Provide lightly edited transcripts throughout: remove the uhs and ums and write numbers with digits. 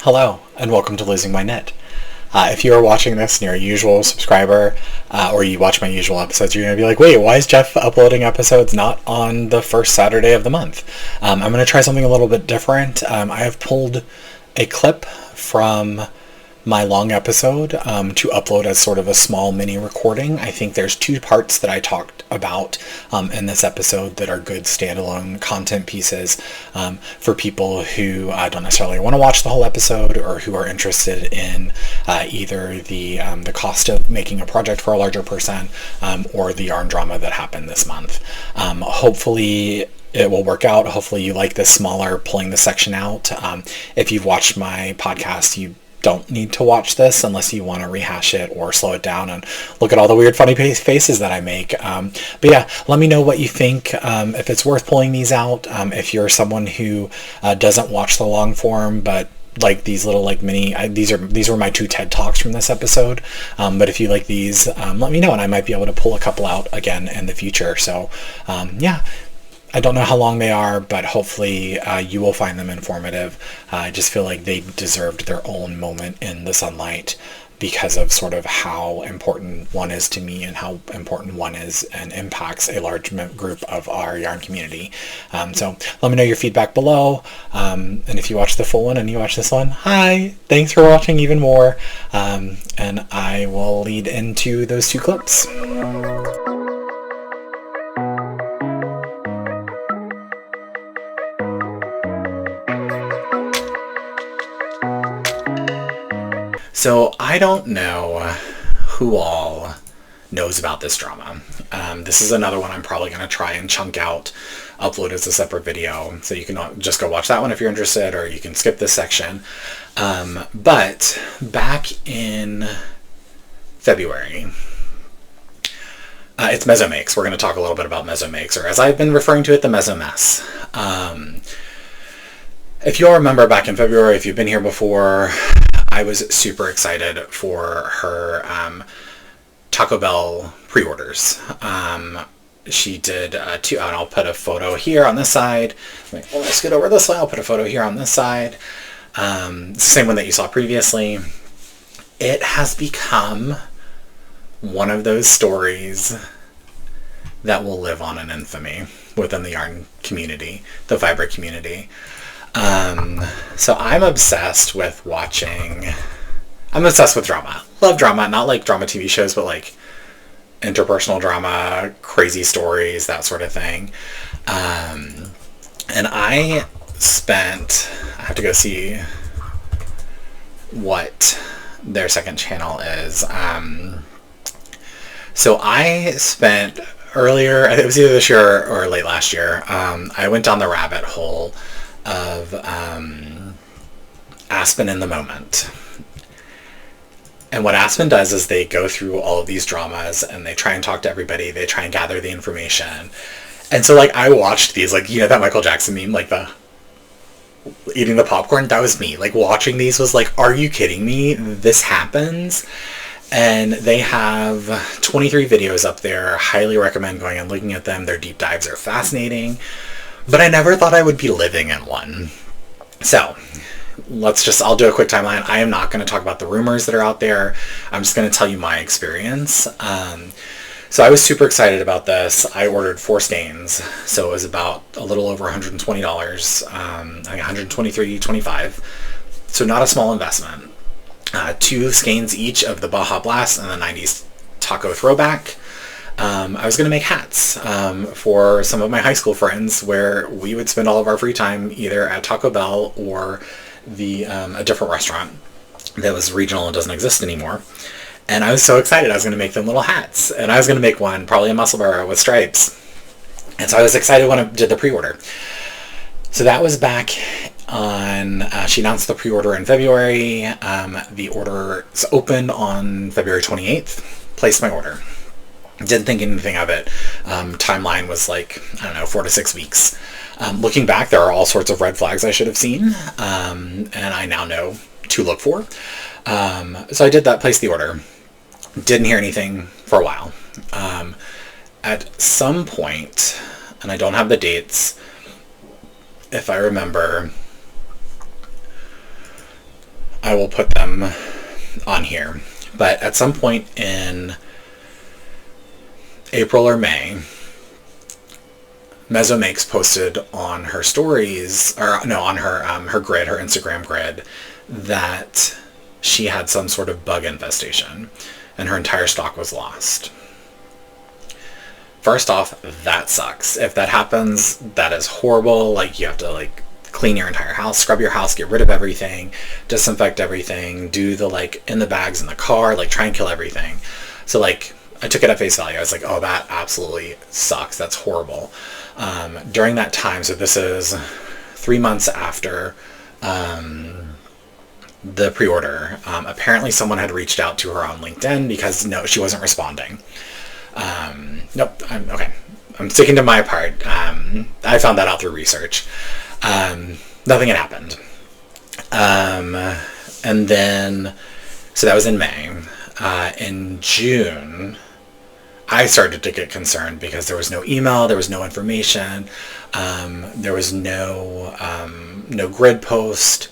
Hello, and welcome to Losing My Knit. If you are watching this and you're a usual subscriber, or you watch my usual episodes, you're going to be like, wait, why is Jeff uploading episodes not on the first Saturday of the month? I'm going to try something a little bit different. I have pulled a clip from my long episode to upload as sort of a small mini recording. I think there's two parts that I talked about in this episode that are good standalone content pieces for people who don't necessarily want to watch the whole episode, or who are interested in either the cost of making a project for a larger person, or the yarn drama that happened this month. Hopefully it will work out. Hopefully you like this smaller, pulling the section out. If you've watched my podcast, you don't need to watch this unless you want to rehash it or slow it down and look at all the weird funny faces that I make. But yeah, let me know what you think, if it's worth pulling these out. If you're someone who doesn't watch the long form but like these little mini, these were my two TED Talks from this episode, but if you like these, let me know and I might be able to pull a couple out again in the future. So yeah, I don't know how long they are, but hopefully you will find them informative. I just feel like they deserved their own moment in the sunlight because of sort of how important one is to me and how important one is and impacts a large group of our yarn community. So let me know your feedback below. And if you watch the full one and you watch this one, hi, thanks for watching even more. And I will lead into those two clips. So I don't know who all knows about this drama. This is another one I'm probably going to try and chunk out, upload as a separate video, so you can just go watch that one if you're interested, or you can skip this section. But back in February, it's Mezzo Makes. We're going to talk a little bit about Mezzo Makes, or as I've been referring to it, the Mezzo Mess. If you all remember back in February, if you've been here before, I was super excited for her Taco Bell pre-orders. She did two, and I'll put a photo here on this side. Wait, let me scoot over this way. I'll put a photo here on this side. It's the same one that you saw previously. It has become one of those stories that will live on in infamy within the yarn community, the fabric community. So I'm obsessed with drama. Love drama, not like drama TV shows, but like interpersonal drama, crazy stories, that sort of thing. And I have to go see what their second channel is. So I spent earlier, it was either this year or late last year, I went down the rabbit hole of Aspen in the Moment. And what Aspen does is they go through all of these dramas and they try and talk to everybody, they try and gather the information. And so I watched these, that Michael Jackson meme, the eating the popcorn, that was me. Watching these was are you kidding me? This happens? And they have 23 videos up there. Highly recommend going and looking at them. Their deep dives are fascinating. But I never thought I would be living in one. So I'll do a quick timeline. I am not going to talk about the rumors that are out there. I'm just going to tell you my experience. So I was super excited about this. I ordered 4 skeins. So it was about a little over $120, $123.25. So not a small investment. 2 skeins each of the Baja Blast and the 90s Taco Throwback. I was going to make hats for some of my high school friends, where we would spend all of our free time either at Taco Bell or a different restaurant that was regional and doesn't exist anymore. And I was so excited. I was going to make them little hats, and I was going to make one, probably a muscle-burrow with stripes. And so I was excited when I did the pre-order. So that was back on, she announced the pre-order in February. The order opened on February 28th. Placed my order. Didn't think anything of it. Timeline was 4 to 6 weeks. Looking back, there are all sorts of red flags I should have seen, and I now know to look for. So I did that, placed the order. Didn't hear anything for a while. At some point, and I don't have the dates, if I remember, I will put them on here. But at some point in April or May, Mezzo Makes posted on her stories, or no, on her grid, her Instagram grid, that she had some sort of bug infestation and her entire stock was lost. First off, that sucks. If that happens, that is horrible. Like, you have to like clean your entire house, scrub your house, get rid of everything, disinfect everything, do the like in the bags in the car, like try and kill everything. So like I took it at face value. I was like, oh, that absolutely sucks. That's horrible. During that time, so this is 3 months after the pre-order, apparently someone had reached out to her on LinkedIn because no, she wasn't responding. Nope. Okay. I'm sticking to my part. I found that out through research. Nothing had happened. And then, so that was in May. In June, I started to get concerned because there was no email, there was no information, there was no grid post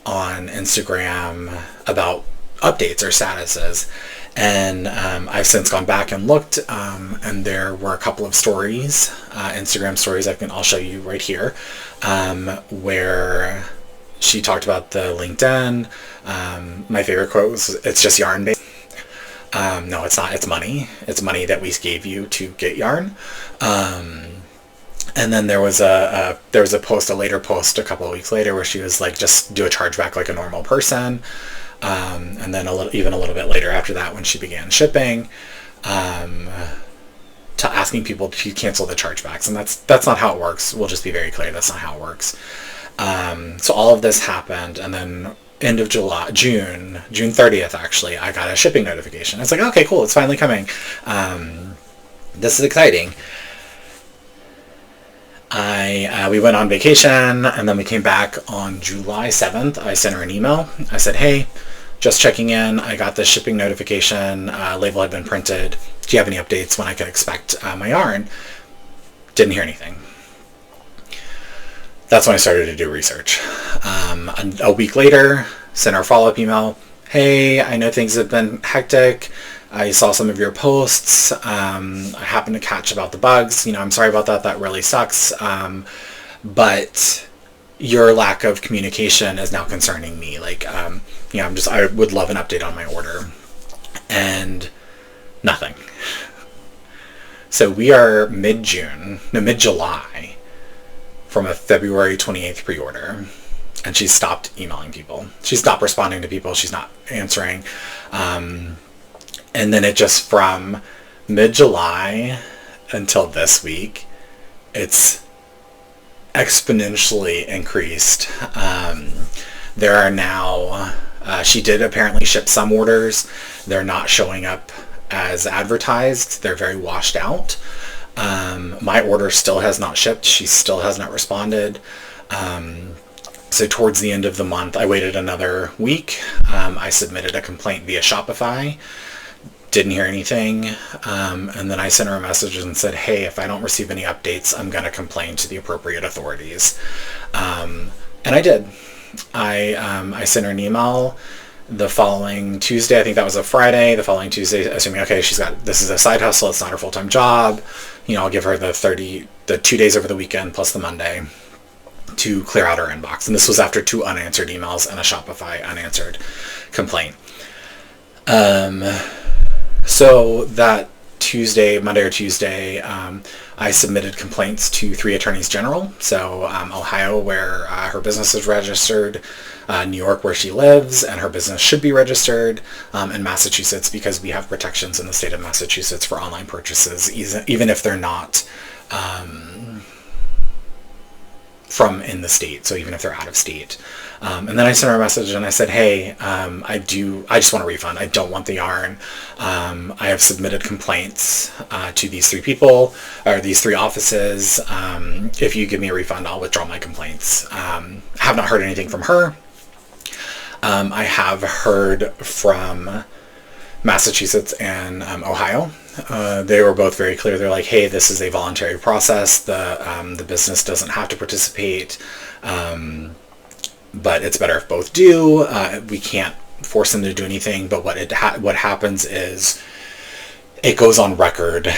on Instagram about updates or statuses. And I've since gone back and looked, and there were a couple of stories, Instagram stories, I'll show you right here, where she talked about the LinkedIn. My favorite quote was, "It's just yarn, babe." No, it's not. It's money. It's money that we gave you to get yarn. And then there was a later post a couple of weeks later where she was like, just do a chargeback like a normal person. And then a little bit later after that, when she began shipping, to asking people to cancel the chargebacks, and that's not how it works. We'll just be very clear, that's not how it works. So all of this happened, and then end of June 30th, actually, I got a shipping notification. It's like, okay, cool, it's finally coming. This is exciting. We went on vacation, and then we came back on July 7th. I sent her an email. I said, hey, just checking in. I got this shipping notification. Label had been printed. Do you have any updates when I can expect my yarn? Didn't hear anything. That's when I started to do research. A week later, sent her a follow-up email. Hey, I know things have been hectic. I saw some of your posts. I happened to catch about the bugs. I'm sorry about that. That really sucks. But your lack of communication is now concerning me. I would love an update on my order. And nothing. So we are mid-July from a February 28th pre-order. And she stopped emailing people. She stopped responding to people. She's not answering. And then it just, from mid-July until this week, it's exponentially increased. There are now, she did apparently ship some orders. They're not showing up as advertised. They're very washed out. My order still has not shipped. She still has not responded. So towards the end of the month, I waited another week. I submitted a complaint via Shopify. Didn't hear anything. And then I sent her a message and said, hey, if I don't receive any updates, I'm going to complain to the appropriate authorities. And I did. I sent her an email the following Tuesday. I think that was a Friday. The following Tuesday, assuming, okay, this is a side hustle. It's not her full-time job. I'll give her the 2 days over the weekend plus the Monday to clear out her inbox. And this was after 2 unanswered emails and a Shopify unanswered complaint. So that Monday or Tuesday, I submitted complaints to 3 attorneys general. So Ohio, where her business is registered, New York, where she lives, and her business should be registered, and Massachusetts, because we have protections in the state of Massachusetts for online purchases, even if they're not from in the state, so even if they're out of state. And then I sent her a message and I said, hey, I just want a refund. I don't want the yarn. I have submitted complaints to these 3 people, or these 3 offices. If you give me a refund, I'll withdraw my complaints. Have not heard anything from her. I have heard from Massachusetts and Ohio. They were both very clear. They're like, hey, this is a voluntary process. The business doesn't have to participate. but it's better if both do. We can't force them to do anything, but what happens is it goes on record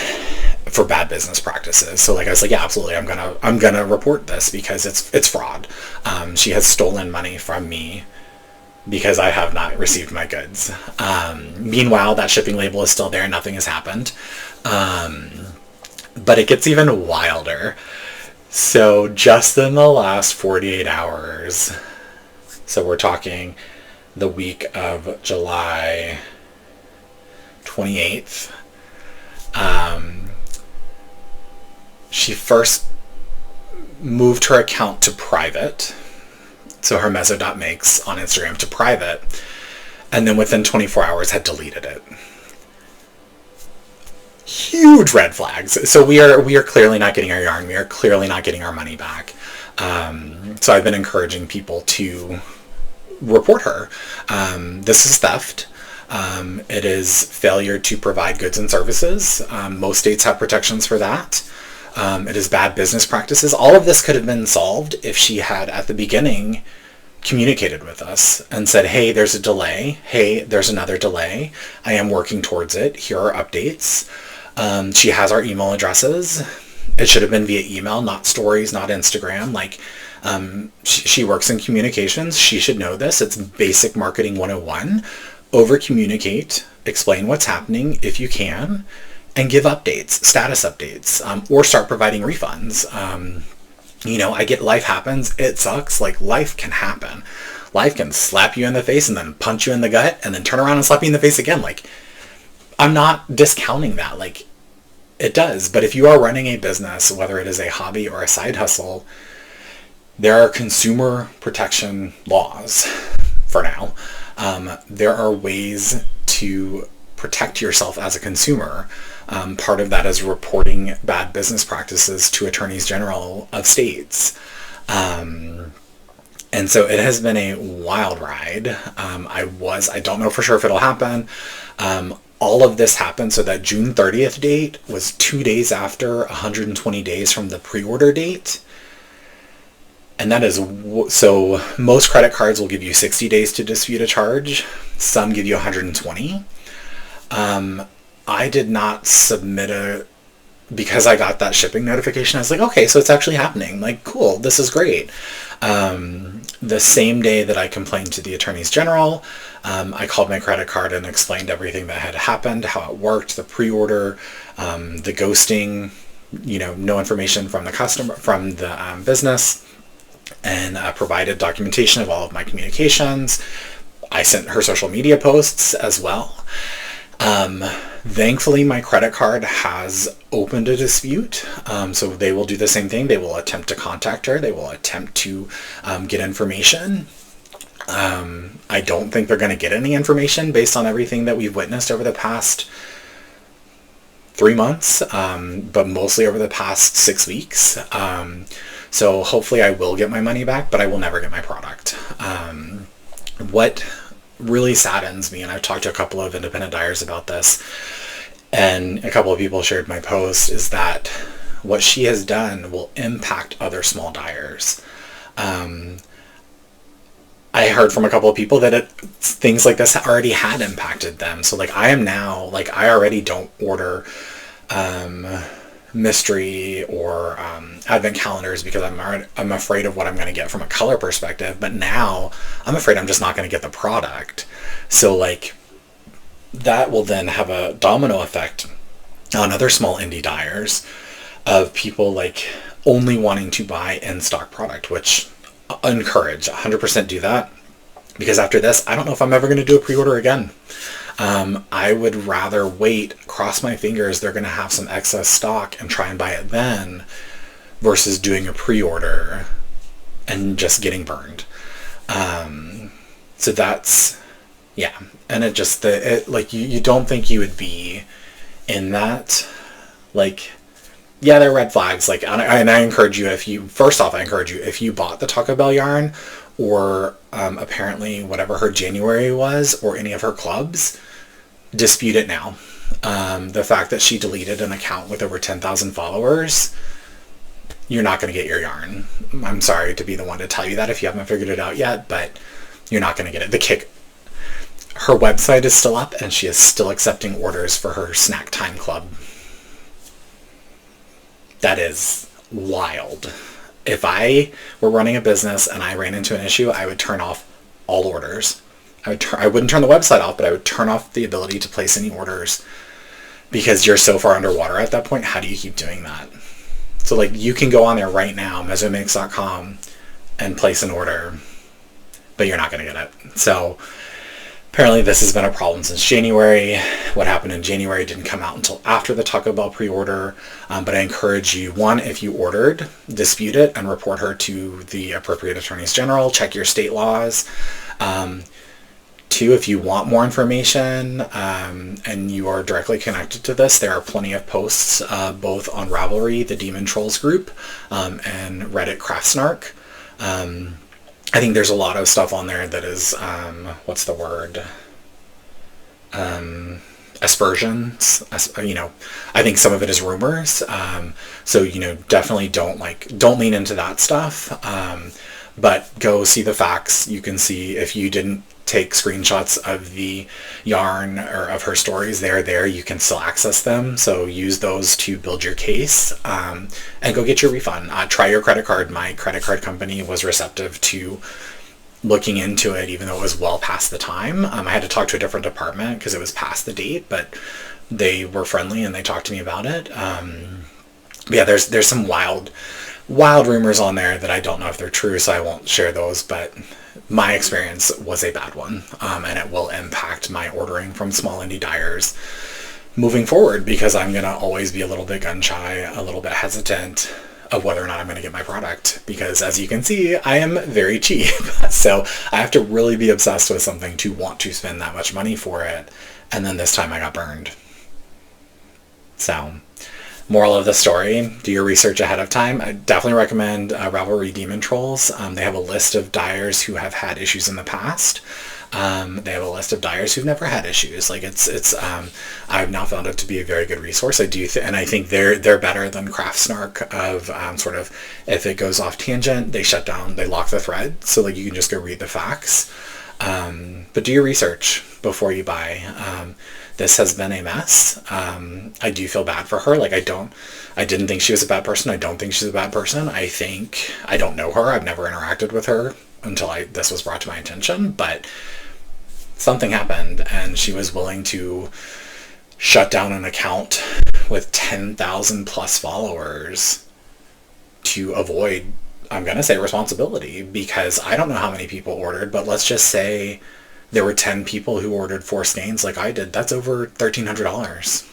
for bad business practices. So like I was like, yeah, absolutely, I'm gonna report this because it's fraud. She has stolen money from me because I have not received my goods. Meanwhile, that shipping label is still there. Nothing has happened. But it gets even wilder. So just in the last 48 hours, so we're talking the week of July 28th, she first moved her account to private, so her Mezzo Makes on Instagram to private, and then within 24 hours had deleted it. Huge red flags. So we are clearly not getting our yarn. We are clearly not getting our money back. So I've been encouraging people to report her. This is theft. It is failure to provide goods and services. Most states have protections for that. It is bad business practices. All of this could have been solved if she had, at the beginning, communicated with us and said, hey, there's a delay. Hey, there's another delay. I am working towards it. Here are updates. She has our email addresses. It should have been via email, not stories, not Instagram. Like, she works in communications. She should know this. It's basic marketing 101. Over communicate, explain what's happening if you can, and give updates, status updates, or start providing refunds. I get life happens. It sucks. Like, life can happen. Life can slap you in the face and then punch you in the gut and then turn around and slap you in the face again. Like, I'm not discounting that. Like, it does. But if you are running a business, whether it is a hobby or a side hustle, there are consumer protection laws for now. There are ways to protect yourself as a consumer. Part of that is reporting bad business practices to attorneys general of states. And so it has been a wild ride. I don't know for sure if it'll happen. All of this happened so that June 30th date was 2 days after 120 days from the pre-order date. And that is, so most credit cards will give you 60 days to dispute a charge. Some give you 120. I did not submit because I got that shipping notification. I was like, okay, so it's actually happening. Like, cool, this is great. The same day that I complained to the attorneys general, I called my credit card and explained everything that had happened, how it worked, the pre-order, the ghosting, no information from the customer, from the business, and provided documentation of all of my communications. I sent her social media posts as well. Thankfully, my credit card has opened a dispute, so they will do the same thing. They will attempt to contact her. They will attempt to get information. I don't think they're going to get any information based on everything that we've witnessed over the past 3 months, but mostly over the past 6 weeks. So hopefully I will get my money back, but I will never get my product. What really saddens me, and I've talked to a couple of independent dyers about this, and a couple of people shared my post, is that what she has done will impact other small dyers. I heard from a couple of people that things like this already had impacted them. So like I am now, like I already don't order mystery or advent calendars because I'm afraid of what I'm going to get from a color perspective. But now I'm afraid I'm just not going to get the product. So like that will then have a domino effect on other small indie dyers of people like only wanting to buy in-stock product, which encourage 100% do that, because after this I don't know if I'm ever going to do a pre-order again. I would rather wait, cross my fingers they're going to have some excess stock and try and buy it then, versus doing a pre-order and just getting burned. So that's, yeah. And it just, like, you don't think you would be in that, like, yeah, they're red flags. Like, and I encourage you, first off, I encourage you, if you bought the Taco Bell yarn, or apparently whatever her January was, or any of her clubs, dispute it now. The fact that she deleted an account with over 10,000 followers, you're not going to get your yarn. I'm sorry to be the one to tell you that if you haven't figured it out yet, but you're not going to get it. Her website is still up, and she is still accepting orders for her snack time club. That is wild. If I were running a business and I ran into an issue, I would turn off all orders. I wouldn't turn the website off, but I would turn off the ability to place any orders, because you're so far underwater at that point. How do you keep doing that? So like, you can go on there right now, mezzomakes.com, and place an order, but you're not going to get it. So apparently this has been a problem since January. What happened in January didn't come out until after the Taco Bell pre-order. But I encourage you, one, if you ordered, dispute it and report her to the appropriate attorneys general. Check your state laws. Two, if you want more information and you are directly connected to this, there are plenty of posts both on Ravelry, the Demon Trolls group, and Reddit Craftsnark. I think there's a lot of stuff on there that is, what's the word? Aspersions. I think some of it is rumors. So, definitely don't lean into that stuff. But go see the facts. You can see, if you didn't take screenshots of the yarn or of her stories, they're there. You can still access them. So use those to build your case, and go get your refund. Try your credit card. My credit card company was receptive to looking into it, even though it was well past the time. I had to talk to a different department because it was past the date, but they were friendly and they talked to me about it. But yeah, there's some wild rumors on there that I don't know if they're true, so I won't share those, but my experience was a bad one, and it will impact my ordering from small indie dyers moving forward, because I'm going to always be a little bit gun shy, a little bit hesitant of whether or not I'm going to get my product, because as you can see, I am very cheap. So I have to really be obsessed with something to want to spend that much money for it, and then this time I got burned. So, moral of the story, do your research ahead of time. I definitely recommend Ravelry Demon Trolls. They have a list of dyers who have had issues in the past. They have a list of dyers who've never had issues. I've now found it to be a very good resource. And I think they're better than Craftsnark of sort of, if it goes off tangent, they shut down, they lock the thread. So you can just go read the facts. But do your research before you buy. This has been a mess. I do feel bad for her. I didn't think she was a bad person. I don't think she's a bad person. I don't know her. I've never interacted with her until this was brought to my attention, but something happened and she was willing to shut down an account with 10,000 plus followers to avoid, I'm going to say, responsibility, because I don't know how many people ordered, but let's just say there were 10 people who ordered 4 skeins like I did. That's over $1,300.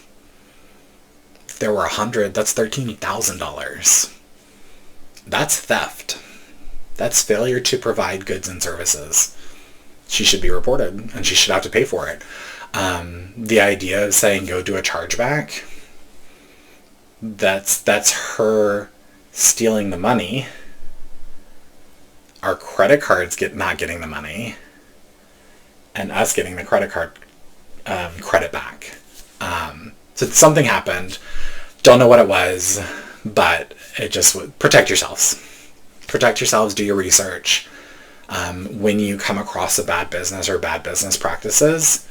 If there were 100, that's $13,000. That's theft. That's failure to provide goods and services. She should be reported, and she should have to pay for it. The idea of saying go do a chargeback, that's her stealing the money. Our credit cards not getting the money, and us getting the credit card credit back. So something happened. Don't know what it was, but it just protect yourselves. Protect yourselves. Do your research. When you come across a bad business or bad business practices,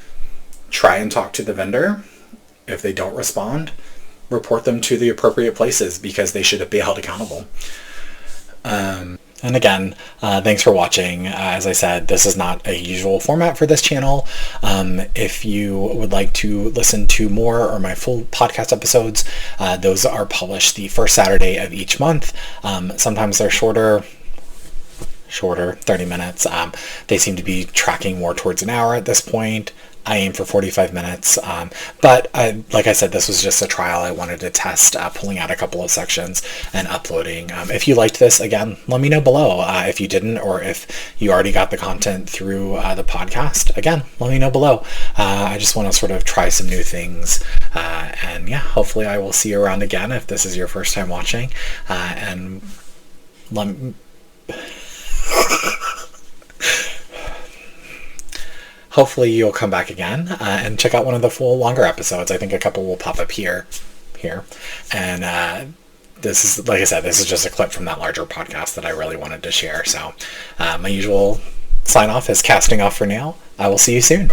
try and talk to the vendor. If they don't respond, report them to the appropriate places, because they should be held accountable. And again, thanks for watching. As I said, this is not a usual format for this channel. If you would like to listen to more or my full podcast episodes, those are published the first Saturday of each month. Sometimes they're shorter, 30 minutes. They seem to be tracking more towards an hour at this point. I aim for 45 minutes, but like I said, this was just a trial. I wanted to test pulling out a couple of sections and uploading. If you liked this, again, let me know below. If you didn't, or if you already got the content through the podcast, again, let me know below. I just want to sort of try some new things, and yeah, hopefully I will see you around again if this is your first time watching, and let me... Hopefully you'll come back again and check out one of the full longer episodes. I think a couple will pop up here. And this is, like I said, this is just a clip from that larger podcast that I really wanted to share. So my usual sign off is casting off for now. I will see you soon.